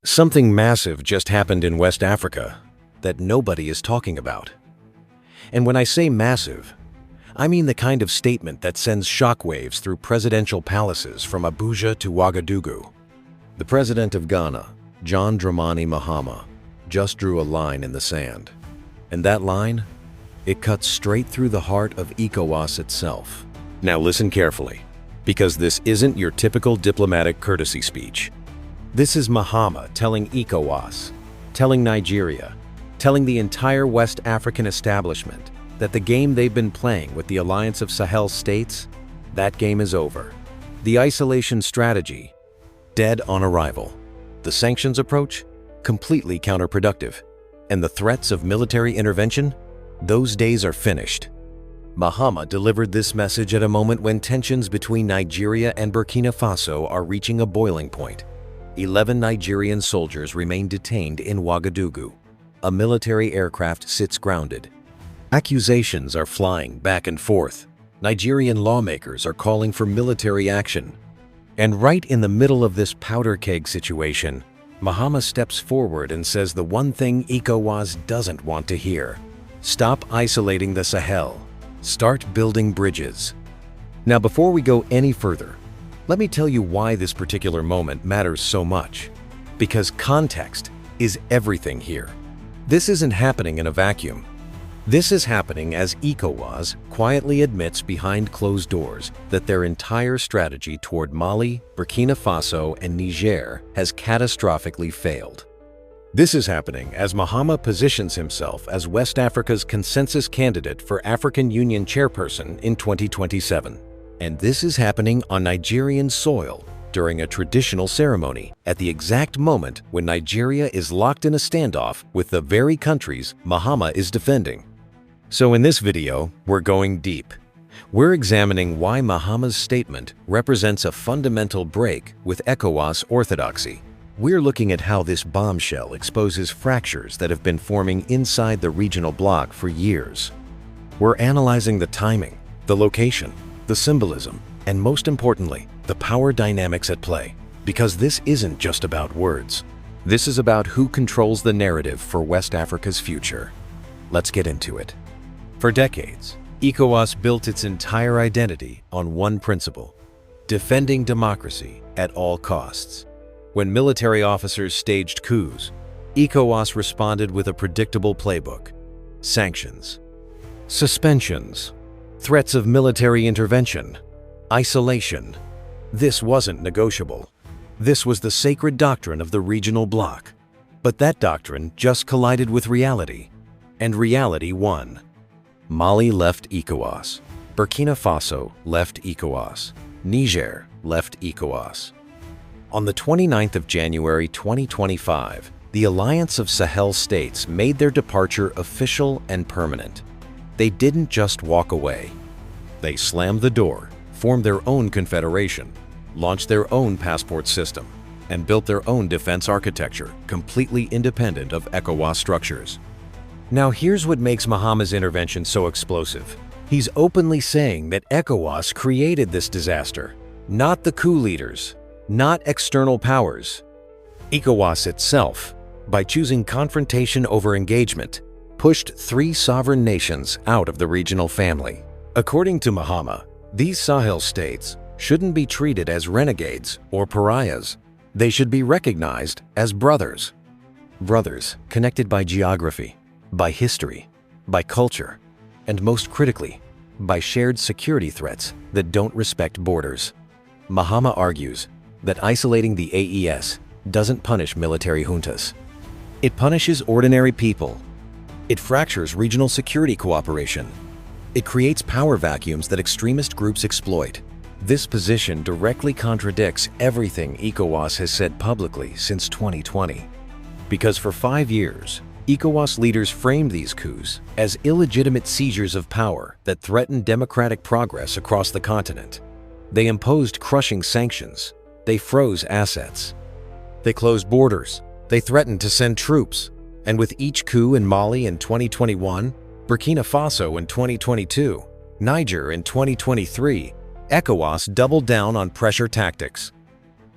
Something massive just happened in West Africa that nobody is talking about. And when I say massive, I mean the kind of statement that sends shockwaves through presidential palaces from Abuja to Ouagadougou. The president of Ghana, John Dramani Mahama, just drew a line in the sand. And that line? It cuts straight through the heart of Ecowas itself. Now listen carefully, because this isn't your typical diplomatic courtesy speech. This is Mahama telling Ecowas, telling Nigeria, telling the entire West African establishment that the game they've been playing with the Alliance of Sahel States, that game is over. The isolation strategy, dead on arrival. The sanctions approach, completely counterproductive. And the threats of military intervention, those days are finished. Mahama delivered this message at a moment when tensions between Nigeria and Burkina Faso are reaching a boiling point. 11 Nigerian soldiers remain detained in Ouagadougou. A military aircraft sits grounded. Accusations are flying back and forth. Nigerian lawmakers are calling for military action. And right in the middle of this powder keg situation, Mahama steps forward and says the one thing Ecowas doesn't want to hear. Stop isolating the Sahel. Start building bridges. Now, before we go any further, let me tell you why this particular moment matters so much. Because context is everything here. This isn't happening in a vacuum. This is happening as Ecowas quietly admits behind closed doors that their entire strategy toward Mali, Burkina Faso, and Niger has catastrophically failed. This is happening as Mahama positions himself as West Africa's consensus candidate for African Union Chairperson in 2027. And this is happening on Nigerian soil during a traditional ceremony at the exact moment when Nigeria is locked in a standoff with the very countries Mahama is defending. So in this video, we're going deep. We're examining why Mahama's statement represents a fundamental break with Ecowas orthodoxy. We're looking at how this bombshell exposes fractures that have been forming inside the regional bloc for years. We're analyzing the timing, the location, the symbolism, and most importantly, the power dynamics at play. Because this isn't just about words. This is about who controls the narrative for West Africa's future. Let's get into it. For decades, Ecowas built its entire identity on one principle: defending democracy at all costs. When military officers staged coups, Ecowas responded with a predictable playbook: sanctions, suspensions, threats of military intervention, isolation. This wasn't negotiable. This was the sacred doctrine of the regional bloc. But that doctrine just collided with reality, and reality won. Mali left Ecowas. Burkina Faso left Ecowas. Niger left Ecowas. On the 29th of January 2025, the Alliance of Sahel States made their departure official and permanent. They didn't just walk away. They slammed the door, formed their own confederation, launched their own passport system, and built their own defense architecture, completely independent of Ecowas structures. Now here's what makes Mahama's intervention so explosive. He's openly saying that Ecowas created this disaster, not the coup leaders, not external powers. Ecowas itself, by choosing confrontation over engagement, pushed 3 sovereign nations out of the regional family. According to Mahama, these Sahel states shouldn't be treated as renegades or pariahs. They should be recognized as brothers. Brothers connected by geography, by history, by culture, and most critically, by shared security threats that don't respect borders. Mahama argues that isolating the AES doesn't punish military juntas. It punishes ordinary people. It fractures regional security cooperation. It creates power vacuums that extremist groups exploit. This position directly contradicts everything Ecowas has said publicly since 2020. Because for 5 years, Ecowas leaders framed these coups as illegitimate seizures of power that threatened democratic progress across the continent. They imposed crushing sanctions. They froze assets. They closed borders. They threatened to send troops. And with each coup in Mali in 2021, Burkina Faso in 2022, Niger in 2023, Ecowas doubled down on pressure tactics.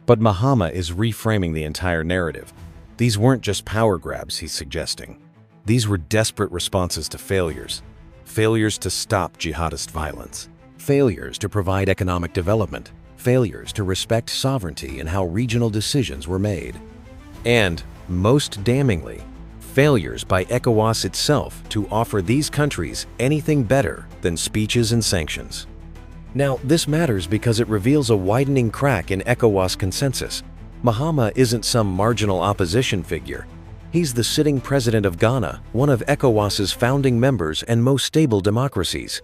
But Mahama is reframing the entire narrative. These weren't just power grabs, he's suggesting. These were desperate responses to failures. Failures to stop jihadist violence. Failures to provide economic development. Failures to respect sovereignty and how regional decisions were made. And, most damningly, failures by Ecowas itself to offer these countries anything better than speeches and sanctions. Now, this matters because it reveals a widening crack in Ecowas consensus. Mahama isn't some marginal opposition figure. He's the sitting president of Ghana, one of ECOWAS's founding members and most stable democracies.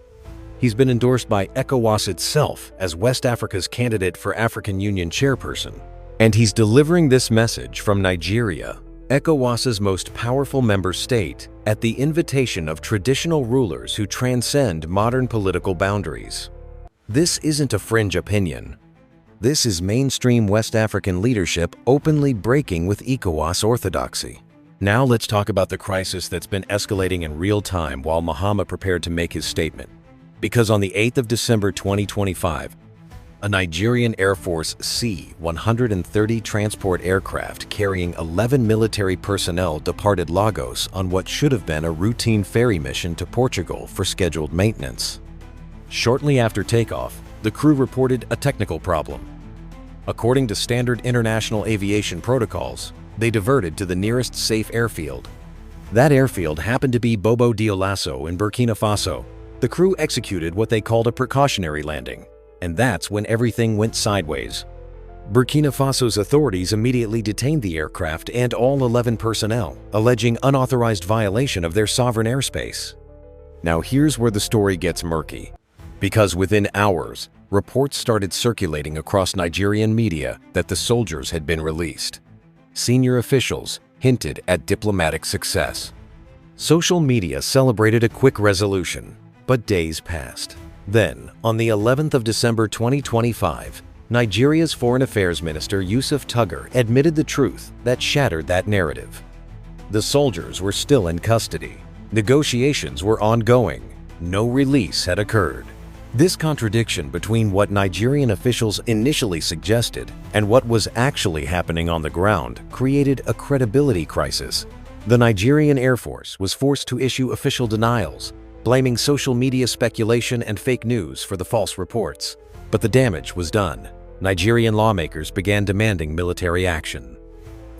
He's been endorsed by ECOWAS itself as West Africa's candidate for African Union Chairperson. And he's delivering this message from Nigeria, ECOWAS's most powerful member state, at the invitation of traditional rulers who transcend modern political boundaries. This isn't a fringe opinion. This is mainstream West African leadership openly breaking with ECOWAS orthodoxy. Now let's talk about the crisis that's been escalating in real time while Mahama prepared to make his statement. Because on the 8th of December 2025, a Nigerian Air Force C-130 transport aircraft carrying 11 military personnel departed Lagos on what should have been a routine ferry mission to Portugal for scheduled maintenance. Shortly after takeoff, the crew reported a technical problem. According to standard international aviation protocols, they diverted to the nearest safe airfield. That airfield happened to be Bobo Dioulasso in Burkina Faso. The crew executed what they called a precautionary landing, and that's when everything went sideways. Burkina Faso's authorities immediately detained the aircraft and all 11 personnel, alleging unauthorized violation of their sovereign airspace. Now here's where the story gets murky. Because within hours, reports started circulating across Nigerian media that the soldiers had been released. Senior officials hinted at diplomatic success. Social media celebrated a quick resolution, but days passed. Then, on the 11th of December 2025, Nigeria's Foreign Affairs Minister Yusuf Tuggar admitted the truth that shattered that narrative. The soldiers were still in custody. Negotiations were ongoing. No release had occurred. This contradiction between what Nigerian officials initially suggested and what was actually happening on the ground created a credibility crisis. The Nigerian Air Force was forced to issue official denials, blaming social media speculation and fake news for the false reports. But the damage was done. Nigerian lawmakers began demanding military action.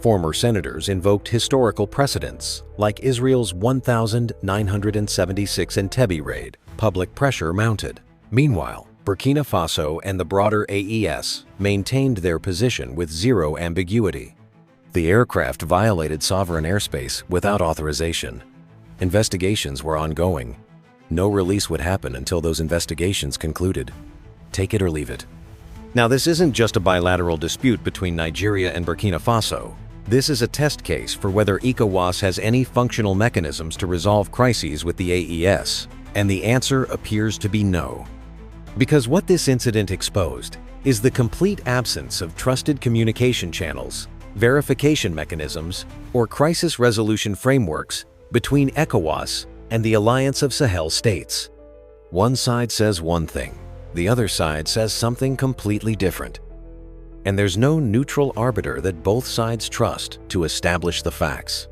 Former senators invoked historical precedents, like Israel's 1976 Entebbe raid. Public pressure mounted. Meanwhile, Burkina Faso and the broader AES maintained their position with zero ambiguity. The aircraft violated sovereign airspace without authorization. Investigations were ongoing. No release would happen until those investigations concluded. Take it or leave it. Now, this isn't just a bilateral dispute between Nigeria and Burkina Faso. This is a test case for whether ECOWAS has any functional mechanisms to resolve crises with the AES, and the answer appears to be no. Because what this incident exposed is the complete absence of trusted communication channels, verification mechanisms, or crisis resolution frameworks between ECOWAS and the Alliance of Sahel States. One side says one thing, the other side says something completely different. And there's no neutral arbiter that both sides trust to establish the facts.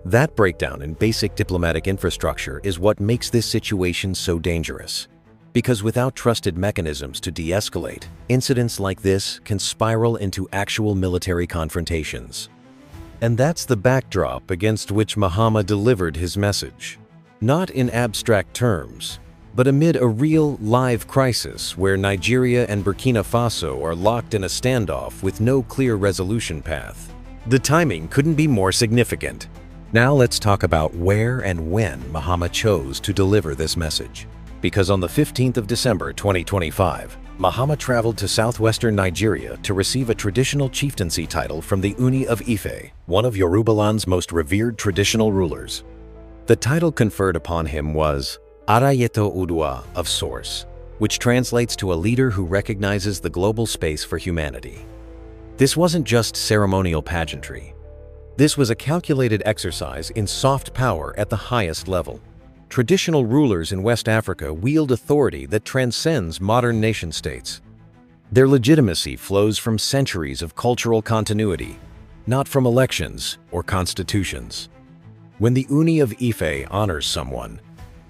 That breakdown in basic diplomatic infrastructure is what makes this situation so dangerous. Because without trusted mechanisms to de-escalate, incidents like this can spiral into actual military confrontations. And that's the backdrop against which Mahama delivered his message. Not in abstract terms, but amid a real, live crisis where Nigeria and Burkina Faso are locked in a standoff with no clear resolution path. The timing couldn't be more significant. Now let's talk about where and when Mahama chose to deliver this message. Because on the 15th of December 2025, Mahama traveled to southwestern Nigeria to receive a traditional chieftaincy title from the Uni of Ife, one of Yorubaland's most revered traditional rulers. The title conferred upon him was Arayeto Udua of Source, which translates to a leader who recognizes the global space for humanity. This wasn't just ceremonial pageantry. This was a calculated exercise in soft power at the highest level. Traditional rulers in West Africa wield authority that transcends modern nation-states. Their legitimacy flows from centuries of cultural continuity, not from elections or constitutions. When the Uni of Ife honors someone,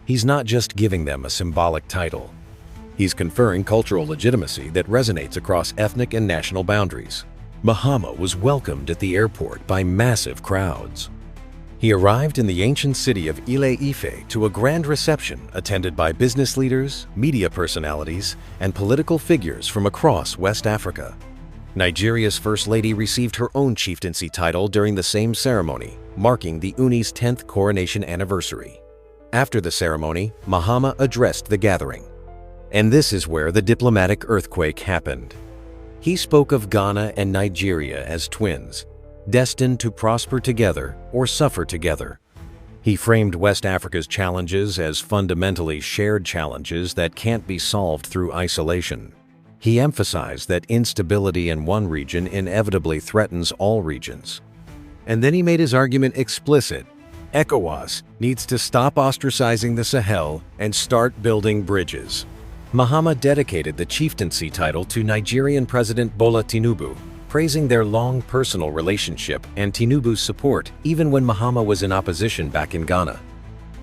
he's not just giving them a symbolic title. He's conferring cultural legitimacy that resonates across ethnic and national boundaries. Mahama was welcomed at the airport by massive crowds. He arrived in the ancient city of Ile-Ife to a grand reception attended by business leaders, media personalities, and political figures from across West Africa. Nigeria's First Lady received her own chieftaincy title during the same ceremony, marking the Uni's 10th coronation anniversary. After the ceremony, Mahama addressed the gathering. And this is where the diplomatic earthquake happened. He spoke of Ghana and Nigeria as twins, destined to prosper together or suffer together. He framed West Africa's challenges as fundamentally shared challenges that can't be solved through isolation. He emphasized that instability in one region inevitably threatens all regions. And then he made his argument explicit. Ecowas needs to stop ostracizing the Sahel and start building bridges. Mahama dedicated the chieftaincy title to Nigerian President Bola Tinubu, praising their long personal relationship and Tinubu's support even when Mahama was in opposition back in Ghana.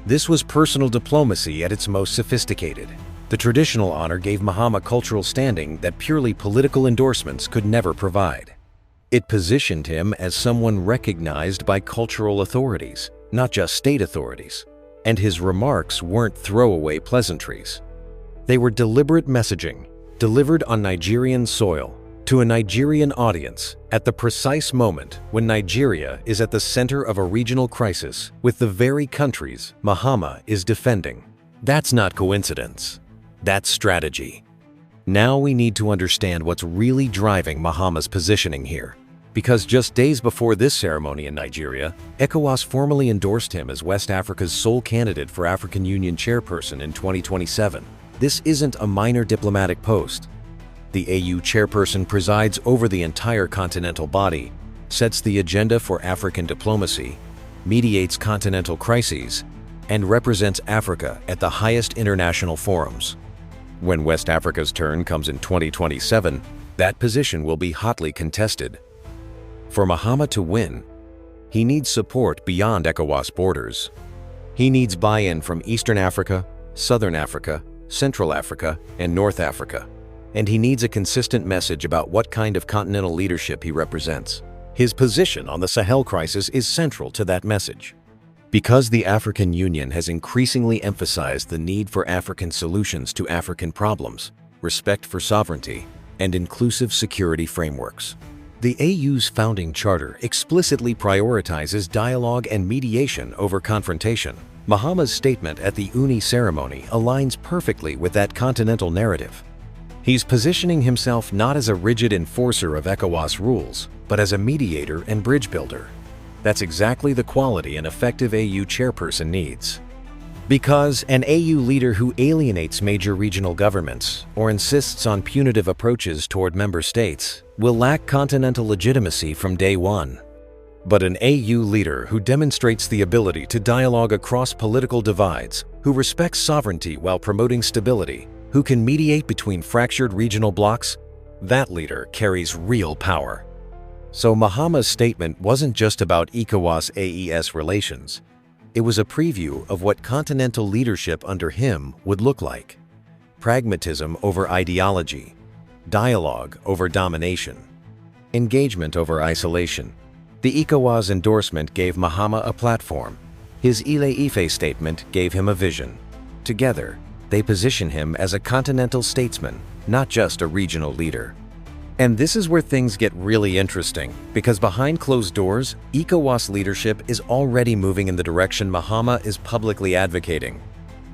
This was personal diplomacy at its most sophisticated. The traditional honor gave Mahama cultural standing that purely political endorsements could never provide. It positioned him as someone recognized by cultural authorities, not just state authorities. And his remarks weren't throwaway pleasantries. They were deliberate messaging, delivered on Nigerian soil, to a Nigerian audience at the precise moment when Nigeria is at the center of a regional crisis with the very countries Mahama is defending. That's not coincidence. That's strategy. Now we need to understand what's really driving Mahama's positioning here. Because just days before this ceremony in Nigeria, Ecowas formally endorsed him as West Africa's sole candidate for African Union Chairperson in 2027. This isn't a minor diplomatic post. The AU chairperson presides over the entire continental body, sets the agenda for African diplomacy, mediates continental crises, and represents Africa at the highest international forums. When West Africa's turn comes in 2027, that position will be hotly contested. For Mahama to win, he needs support beyond ECOWAS borders. He needs buy-in from Eastern Africa, Southern Africa, Central Africa, and North Africa. And he needs a consistent message about what kind of continental leadership he represents. His position on the Sahel crisis is central to that message. Because the African Union has increasingly emphasized the need for African solutions to African problems, respect for sovereignty, and inclusive security frameworks. The AU's founding charter explicitly prioritizes dialogue and mediation over confrontation. Mahama's statement at the Uni ceremony aligns perfectly with that continental narrative. He's positioning himself not as a rigid enforcer of ECOWAS rules, but as a mediator and bridge builder. That's exactly the quality an effective AU chairperson needs. Because an AU leader who alienates major regional governments or insists on punitive approaches toward member states will lack continental legitimacy from day one. But an AU leader who demonstrates the ability to dialogue across political divides, who respects sovereignty while promoting stability, who can mediate between fractured regional blocs, that leader carries real power. So Mahama's statement wasn't just about ECOWAS-AES relations. It was a preview of what continental leadership under him would look like. Pragmatism over ideology, dialogue over domination, engagement over isolation. The ECOWAS endorsement gave Mahama a platform. His Ile-Ife statement gave him a vision. Together, they position him as a continental statesman, not just a regional leader. And this is where things get really interesting, because behind closed doors, ECOWAS leadership is already moving in the direction Mahama is publicly advocating.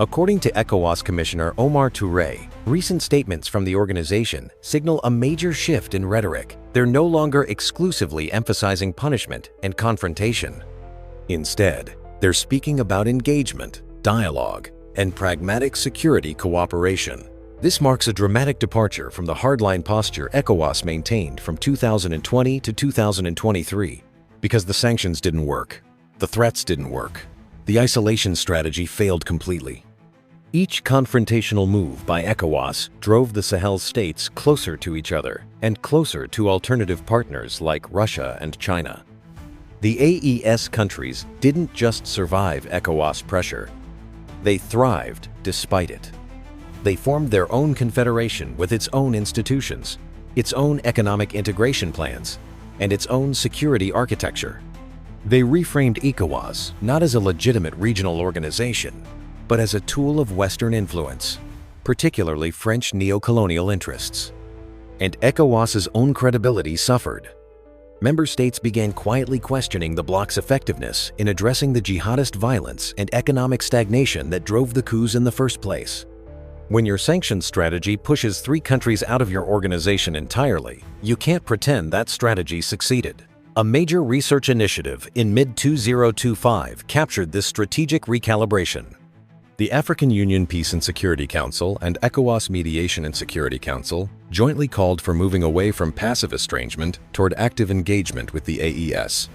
According to ECOWAS Commissioner Omar Touré, recent statements from the organization signal a major shift in rhetoric. They're no longer exclusively emphasizing punishment and confrontation. Instead, they're speaking about engagement, dialogue, and pragmatic security cooperation. This marks a dramatic departure from the hardline posture ECOWAS maintained from 2020 to 2023. Because the sanctions didn't work, the threats didn't work, the isolation strategy failed completely. Each confrontational move by ECOWAS drove the Sahel states closer to each other and closer to alternative partners like Russia and China. The AES countries didn't just survive Ecowas pressure. They thrived despite it. They formed their own confederation with its own institutions, its own economic integration plans, and its own security architecture. They reframed Ecowas not as a legitimate regional organization, but as a tool of Western influence, particularly French neo-colonial interests. And ECOWAS's own credibility suffered. Member states began quietly questioning the bloc's effectiveness in addressing the jihadist violence and economic stagnation that drove the coups in the first place. When your sanctions strategy pushes 3 countries out of your organization entirely, you can't pretend that strategy succeeded. A major research initiative in mid-2025 captured this strategic recalibration. The African Union Peace and Security Council and ECOWAS Mediation and Security Council jointly called for moving away from passive estrangement toward active engagement with the AES.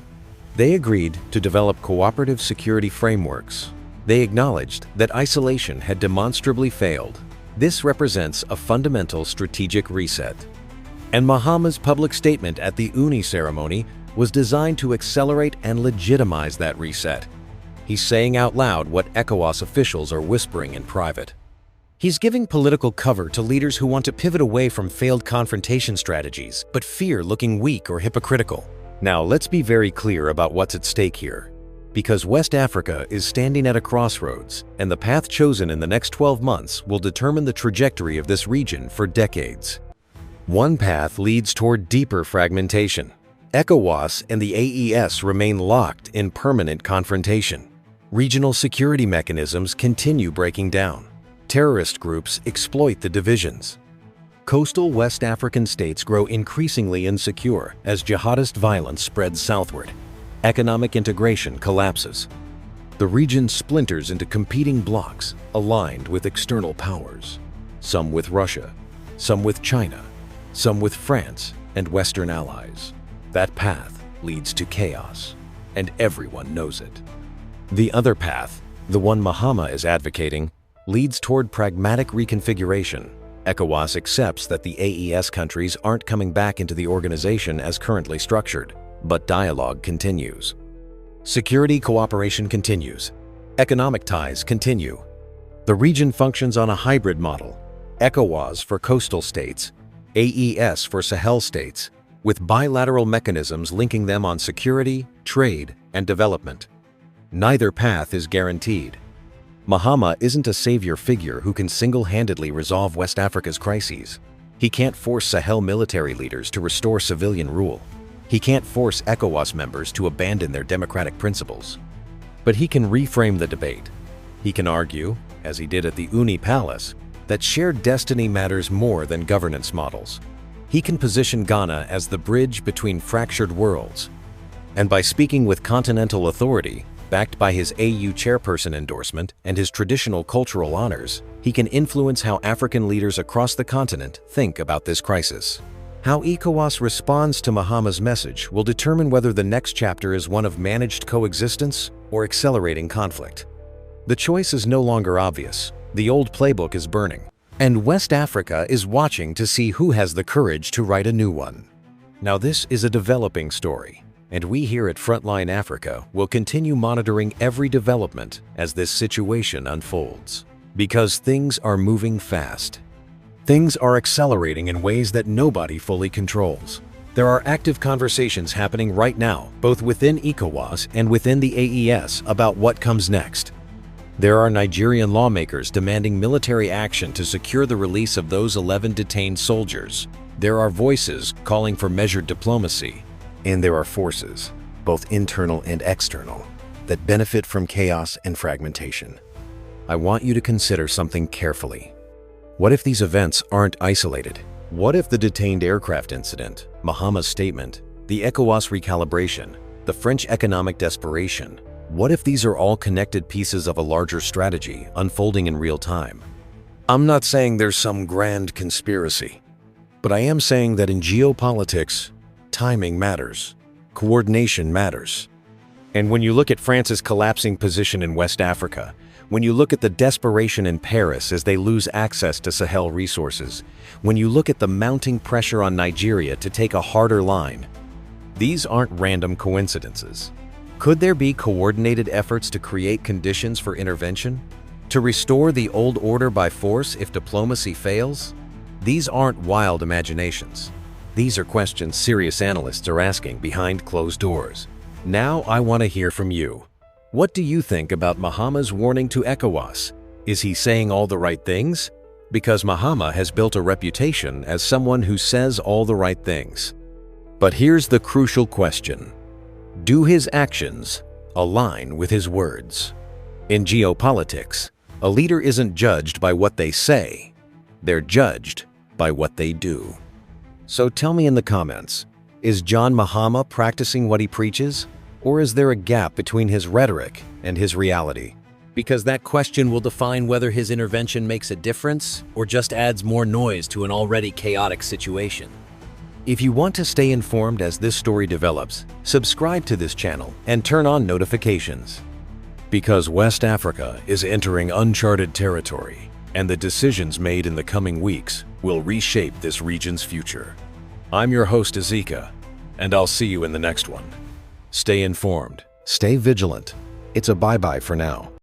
They agreed to develop cooperative security frameworks. They acknowledged that isolation had demonstrably failed. This represents a fundamental strategic reset. And Mahama's public statement at the UNI ceremony was designed to accelerate and legitimize that reset. He's saying out loud what ECOWAS officials are whispering in private. He's giving political cover to leaders who want to pivot away from failed confrontation strategies, but fear looking weak or hypocritical. Now, let's be very clear about what's at stake here. Because West Africa is standing at a crossroads, and the path chosen in the next 12 months will determine the trajectory of this region for decades. One path leads toward deeper fragmentation. ECOWAS and the AES remain locked in permanent confrontation. Regional security mechanisms continue breaking down. Terrorist groups exploit the divisions. Coastal West African states grow increasingly insecure as jihadist violence spreads southward. Economic integration collapses. The region splinters into competing blocs aligned with external powers, some with Russia, some with China, some with France and Western allies. That path leads to chaos, and everyone knows it. The other path, the one Mahama is advocating, leads toward pragmatic reconfiguration. ECOWAS accepts that the AES countries aren't coming back into the organization as currently structured, but dialogue continues. Security cooperation continues. Economic ties continue. The region functions on a hybrid model, ECOWAS for coastal states, AES for Sahel states, with bilateral mechanisms linking them on security, trade, and development. Neither path is guaranteed. Mahama isn't a savior figure who can single-handedly resolve West Africa's crises. He can't force Sahel military leaders to restore civilian rule. He can't force ECOWAS members to abandon their democratic principles. But he can reframe the debate. He can argue, as he did at the UNI Palace, that shared destiny matters more than governance models. He can position Ghana as the bridge between fractured worlds. And by speaking with continental authority, backed by his AU chairperson endorsement and his traditional cultural honors, he can influence how African leaders across the continent think about this crisis. How ECOWAS responds to Mahama's message will determine whether the next chapter is one of managed coexistence or accelerating conflict. The choice is no longer obvious. The old playbook is burning. And West Africa is watching to see who has the courage to write a new one. Now, this is a developing story, and we here at Frontline Africa will continue monitoring every development as this situation unfolds. Because things are moving fast. Things are accelerating in ways that nobody fully controls. There are active conversations happening right now, both within ECOWAS and within the AES, about what comes next. There are Nigerian lawmakers demanding military action to secure the release of those 11 detained soldiers. There are voices calling for measured diplomacy. And there are forces, both internal and external, that benefit from chaos and fragmentation. I want you to consider something carefully. What if these events aren't isolated? What if the detained aircraft incident, Mahama's statement, the ECOWAS recalibration, the French economic desperation, what if these are all connected pieces of a larger strategy unfolding in real time? I'm not saying there's some grand conspiracy, but I am saying that in geopolitics, timing matters, coordination matters. And when you look at France's collapsing position in West Africa, when you look at the desperation in Paris as they lose access to Sahel resources, when you look at the mounting pressure on Nigeria to take a harder line, These aren't random coincidences. Could there be coordinated efforts to create conditions for intervention? To restore the old order by force if diplomacy fails? These aren't wild imaginations. These are questions serious analysts are asking behind closed doors. Now I want to hear from you. What do you think about Mahama's warning to Ecowas? Is he saying all the right things? Because Mahama has built a reputation as someone who says all the right things. But here's the crucial question. Do his actions align with his words? In geopolitics, a leader isn't judged by what they say. They're judged by what they do. So tell me in the comments, is John Mahama practicing what he preaches? Or is there a gap between his rhetoric and his reality? Because that question will define whether his intervention makes a difference or just adds more noise to an already chaotic situation. If you want to stay informed as this story develops, subscribe to this channel and turn on notifications. Because West Africa is entering uncharted territory, and the decisions made in the coming weeks will reshape this region's future. I'm your host, Ezeka, and I'll see you in the next one. Stay informed, stay vigilant. It's a bye-bye for now.